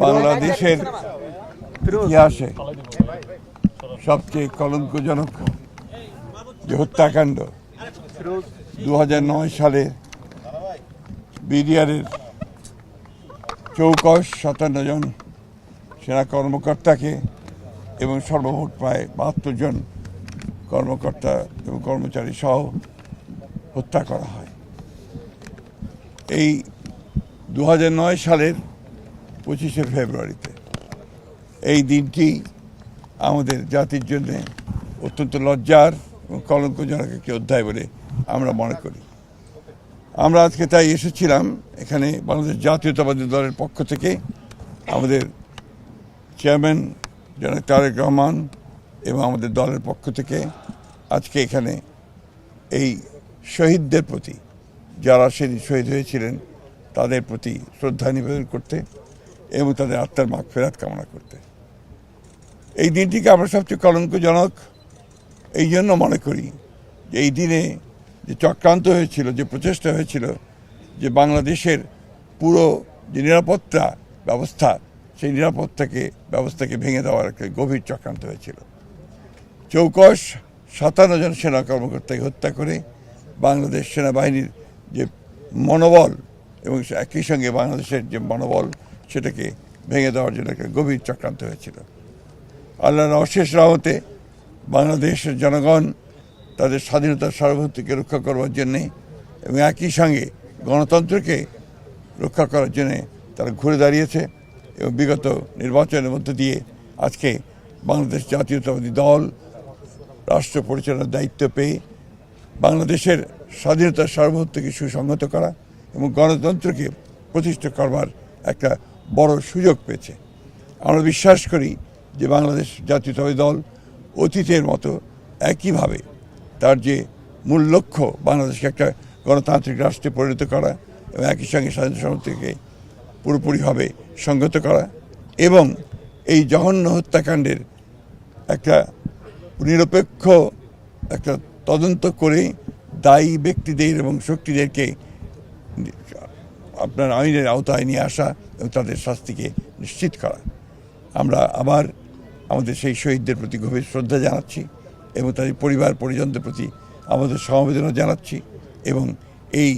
বাংলাদেশের ইতিহাসে সবচেয়ে কলঙ্কজনক যে হত্যাকাণ্ড 2009 সালে বিডিআরের 57 জন সেনা কর্মকর্তাকে এবং সর্বমোট প্রায় 72 জন কর্মকর্তা এবং কর্মচারী সহ হত্যা করা হয়। এই 2009 সালের 25শে ফেব্রুয়ারিতে এই দিনটি আমাদের জাতির জন্য অত্যন্ত লজ্জার এবং কলঙ্কজনক একটি অধ্যায় বলে আমরা মনে করি। আমরা আজকে তাই এসেছিলাম এখানে বাংলাদেশ জাতীয়তাবাদী দলের পক্ষ থেকে আমাদের চেয়ারম্যান জনাব তারেক রহমান এবং আমাদের দলের পক্ষ থেকে আজকে এখানে এই শহীদদের প্রতি, যারা সেদিন শহীদ হয়েছিলেন তাদের প্রতি শ্রদ্ধা নিবেদন করতে এবং তাদের আত্মার মাগফিরাত কামনা করতে। এই দিনটিকে আমরা সবচেয়ে কলঙ্কজনক এই জন্য মনে করি যে এই দিনে যে চক্রান্ত হয়েছিল, যে প্রচেষ্টা হয়েছিল যে বাংলাদেশের পুরো যে নিরাপত্তা ব্যবস্থা, সেই ব্যবস্থাকে ভেঙে দেওয়ার একটা গভীর চক্রান্ত হয়েছিল। 57 জন সেনা কর্মকর্তাকে হত্যা করে বাংলাদেশ সেনাবাহিনীর যে মনোবল এবং একই সঙ্গে বাংলাদেশের যে মনোবল সেটাকে ভেঙে দেওয়ার জন্য একটা গভীর চক্রান্ত হয়েছিল। আল্লাহর অশেষ রহমতে বাংলাদেশের জনগণ তাদের স্বাধীনতার সার্বভৌমত্বকে রক্ষা করবার জন্যে এবং একই সঙ্গে গণতন্ত্রকে রক্ষা করার জন্যে তারা ঘুরে দাঁড়িয়েছে এবং বিগত নির্বাচনের মধ্য দিয়ে আজকে বাংলাদেশ জাতীয়তাবাদী দল রাষ্ট্র পরিচালনার দায়িত্ব পেয়ে বাংলাদেশের স্বাধীনতার সার্বভৌমত্বকে সুসংহত করা এবং গণতন্ত্রকে প্রতিষ্ঠা করবার একটা বড় সুযোগ পেয়েছে। আমরা বিশ্বাস করি যে বাংলাদেশ জাতীয়তাবাদী দল অতীতের মতো একইভাবে তার যে মূল লক্ষ্য বাংলাদেশকে একটা গণতান্ত্রিক রাষ্ট্রে পরিণত করা এবং একই সঙ্গে স্বাধীনতা সার্বভৌমত্বকে পুরোপুরিভাবে সংহত করা এবং এই জঘন্য হত্যাকাণ্ডের একটা নিরপেক্ষ একটা তদন্ত করে দায়ী ব্যক্তিদের এবং শক্তিদেরকে আপনার আইনের আওতায় নিয়ে আসা এবং তাদের শাস্তিকে নিশ্চিত করা। আমরা আবার আমাদের সেই শহীদদের প্রতি গভীর শ্রদ্ধা জানাচ্ছি এবং তাদের পরিবার পরিজনদের প্রতি আমাদের সমবেদনা জানাচ্ছি এবং এই